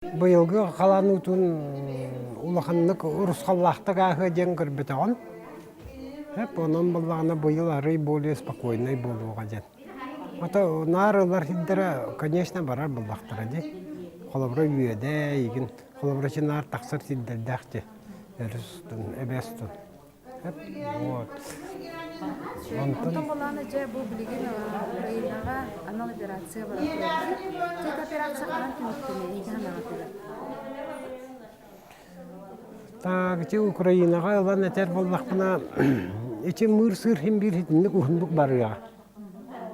Быйылгы қаланы үтін улаханнык урусқаллақтық ағы ден көрбетіғын. Онын болағына быйыл арый более спокойный болуға ден. Ата нарылар хиддері, конечно, барар болақтыра де. Қолабыра үйеде, егін қолабыра нар тақсыр хиддердәқті. Әрістін, әбестін. Онтон боланы же бұл білген Украинаға анал операция бар. Тек операция қанан түміктіне, еген анаға түрі. Так, Украинаға олан әтер болмақпына ече мұр-сыр хем бір хетіндік ұхындық барыға.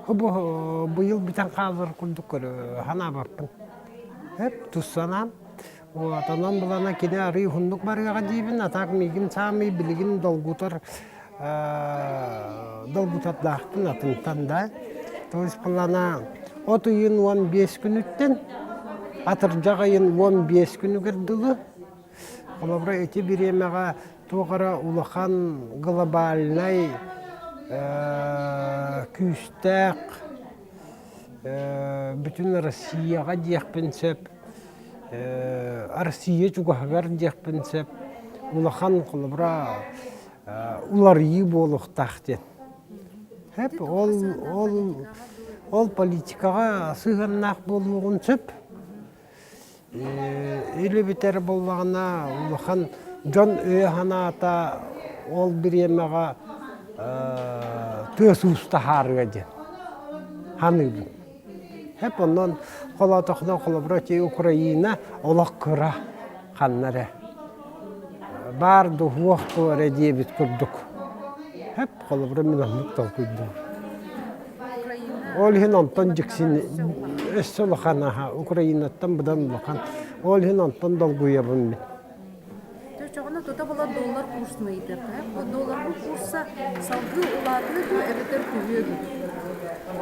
Бұйыл бітен қалыр күлдік көрі, хана баппын. Туссанам. Атанан бұлана кене арый ұхындық барыға дейбін, атақ мегін самый білген долгутар долгутатлақтын атынтан да. То есть бұлана от үйін 15 күн үттен, атыр жағайын 15 күні кірділі. Қолабыра өте беремеға тоғыра улахан глобальнай күстәк бүтін Россияға дейқпінсеп, Россия жүгағар дейқпінсеп, улахан қолабыра улар үй болуқтақтен. Ол политикаға сығаннақ болуғын сөп, Или бітер болғана улахан жон өйхана ата ол біремеға төс ұста харыға ден. Ханыдың. Хеп оннан қола тоқына қолабыра те Украина олақ күра қаннары. Барды уақты өрі дебет күрдік. Хеп қолабыра мен анықтал күрдік. Ол хен антон жіксін Эссолоханаха, Украинаттан бұдан бұлақан. Ол хен антон долгуя бұн мен. Жоғына тұта бұла доллар курсыны едік. Доллар курса салғы ұлады әрітер көйеді.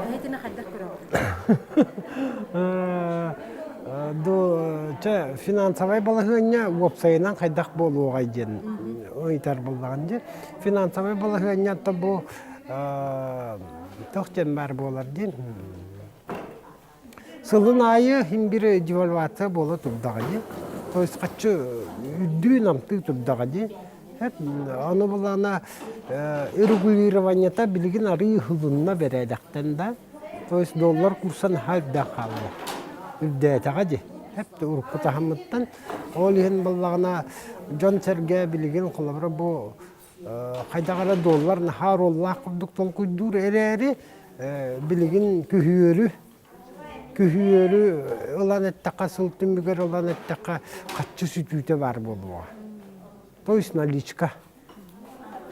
Әйтіне қайдақ көрі? Финансовай балығыня вопсайынан қайдақ болуға ден. Ойтар болған де. Финансовай балығыня бұл тоқтен бар болар ден. Сылын айы бір девальвация болы тұрдаға де. То есть қатшы үддуін амты тұрдаға де. Оны болана регулированията білген ары хылынна бередіқтен да. То есть доллар курсан халда қалды. Үддәтіға де. Әпті ұрқыта хамыттан. Ол ең болағына Джон Серге білген қолабыра бұл қайдағара доллар нахар оллақ құрдық тол күддур әрі білген Күхүйері олан әттіққа сылтын бүгер олан әттіққа қатшы сүтүйті бар болуға. То есть наличка.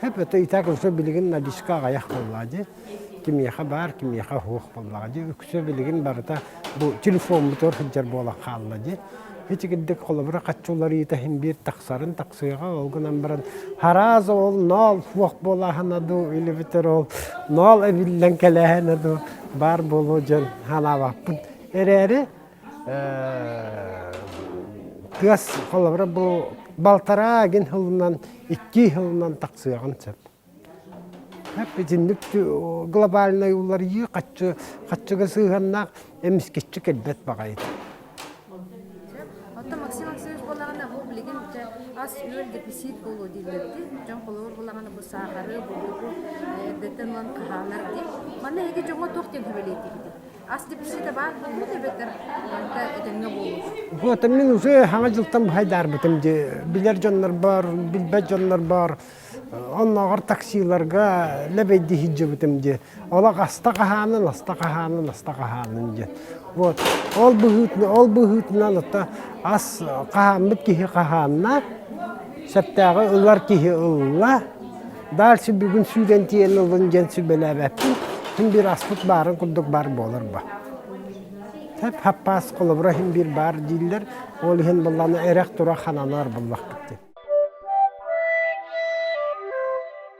Хеп өті итак өсі білген наличка ғаяқ болады. Кемеға бар, кемеға хоқ болады. Өксі білген барыта бұл телефон бұтыр хүджер бола қалады. Хетігіддік қолыбыра қатшылары етахин бір тақсарын тақсыға олғынан бірін харазы ол нал хоқ бола ханады, үлі бітір ол нал әбілден кәлі ханады бар болу жын хана бақпын. Әрі тұяс қолыбыра бұл балтара әген хылынан, 2 хылынан тақсыған сөп. Әппетіндік глобальный олар үй қатшыға сығаннақ әміскетші кәлбет бағайды. Отто Максим Максимович болағына бұл білген ас өл депесит болу дейлерді. Жон қолауыр болағына бұл сағары болды, бұл әрдеттен олан қағалар dey. Мана әге жоңа тоқтен көбелейді дейді. Ас депеситі бар бұл дебеттер әдемге болу. Вот, мен уже хаңа жылтан хайдар бітім де. Білер жонлар бар, білбәт жонлар бар. Оннағыр таксиларға ләбәйді хиджі бітім де. Олақ аста қағанын де. Вот, ол бұғытынан ұтта ас қағамыт кехе қағанына, сәптағы ұлар кехе ұлла, дальше бүгін сүйден тиен ұлын жен сүбелі әбәппін, хім бір аспыт барын күлдік бар болыр ба. Хаппас қолыбыра хім бір бар дейлер, ол хен бұлланы әрақ тұра қананар бұллақ.